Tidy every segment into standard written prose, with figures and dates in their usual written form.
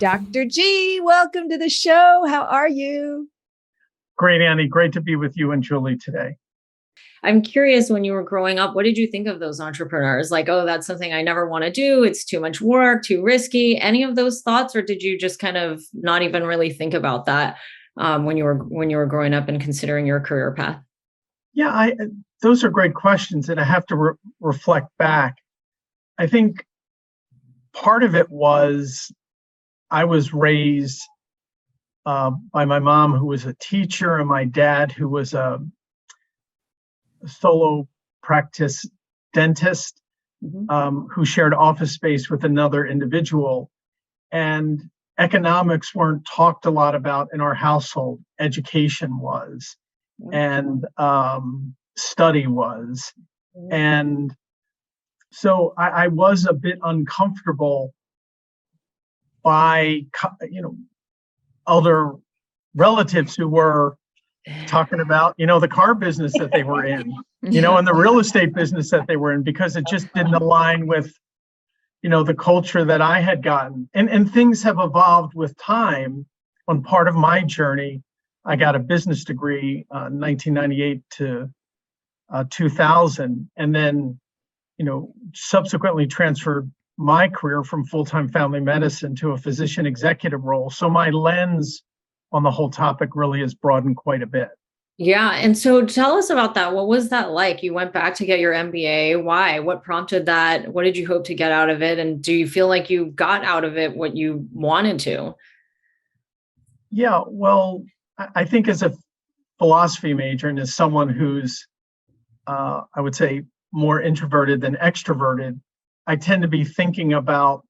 Dr. G, welcome to the show. How are you? Great, Annie. Great to be with you and Julie today. I'm curious, when you were growing up, what did you think of those entrepreneurs? Like, oh, that's something I never want to do. It's too much work, too risky. Any of those thoughts, or did you just kind of not even really think about that when you were growing up and considering your career path? Yeah, those are great questions, and I have to reflect back. I think part of it was I was raised by my mom, who was a teacher, and my dad, who was a solo practice dentist, who shared office space with another individual. And economics weren't talked a lot about in our household. Education was, and study was. And so I was a bit uncomfortable by, other relatives who were talking about, the car business that they were in, and the real estate business that they were in, because it just didn't align with, the culture that I had gotten. And things have evolved with time. On part of my journey, I got a business degree, 1998 to 2000, and then, subsequently transferred my career from full-time family medicine to a physician executive role. So my lens on the whole topic really has broadened quite a bit. Yeah. And so tell us about that. What was that like? You went back to get your MBA. Why? What prompted that? What did you hope to get out of it? And do you feel like you got out of it what you wanted to? Yeah, well, I think as a philosophy major and as someone who's, I would say, more introverted than extroverted, I tend to be thinking about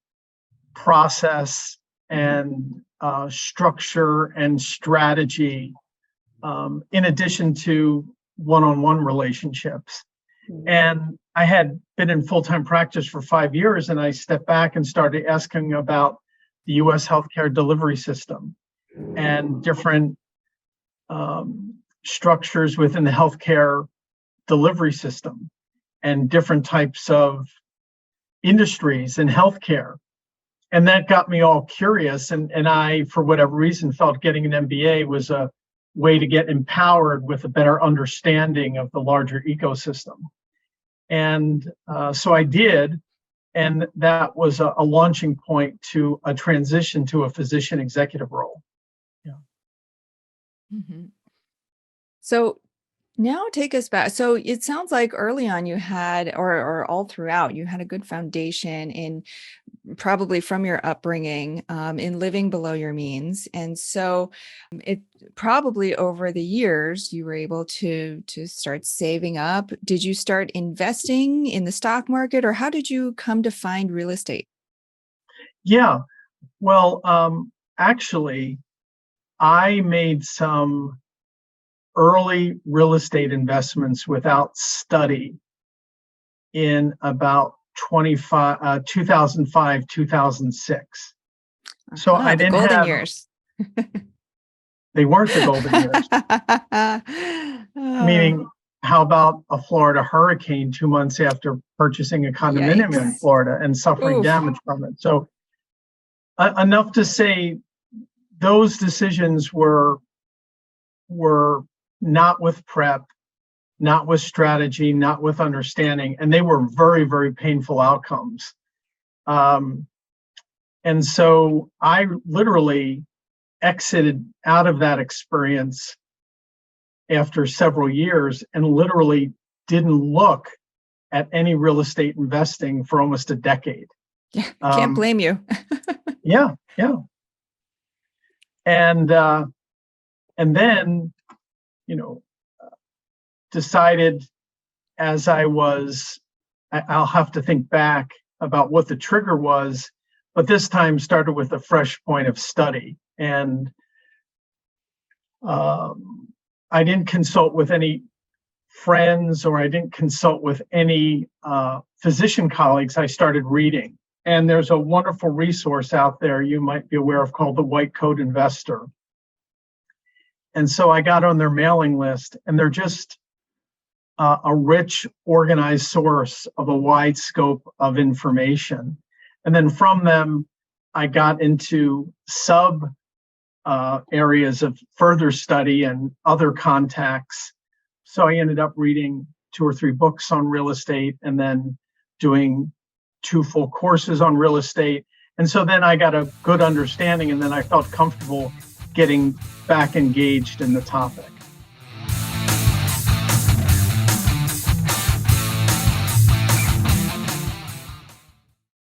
process and structure and strategy, in addition to one-on-one relationships. And I had been in full-time practice for 5 years, and I stepped back and started asking about the U.S. healthcare delivery system and different structures within the healthcare delivery system and different types of industries in healthcare. And that got me all curious. And I, for whatever reason, felt getting an MBA was a way to get empowered with a better understanding of the larger ecosystem. And so I did. And that was a launching point to a transition to a physician executive role. Yeah. Mm-hmm. So now take us back. So it sounds like early on you had, or all throughout, you had a good foundation in, probably from your upbringing, in living below your means. And so it probably over the years, you were able to start saving up. Did you start investing in the stock market, or how did you come to find real estate? Yeah, well, actually, I made some early real estate investments without study in about 2005, 2006. So I didn't golden have years. They weren't the golden years. Meaning, how about a Florida hurricane 2 months after purchasing a condominium in Florida and suffering damage from it? So enough to say those decisions were not with prep, not with strategy, not with understanding, and they were very, very painful outcomes. And so I literally exited out of that experience after several years and literally didn't look at any real estate investing for almost a decade. Yeah, can't blame you. Yeah. And then, decided as I'll have to think back about what the trigger was, but this time started with a fresh point of study. And I didn't consult with any friends, or I didn't consult with any physician colleagues. I started reading. And there's a wonderful resource out there you might be aware of called the White Coat Investor. And so I got on their mailing list, and they're just a rich, organized source of a wide scope of information. And then from them, I got into sub areas of further study and other contacts. So I ended up reading 2 or 3 books on real estate and then doing 2 full courses on real estate. And so then I got a good understanding, and then I felt comfortable getting back engaged in the topic.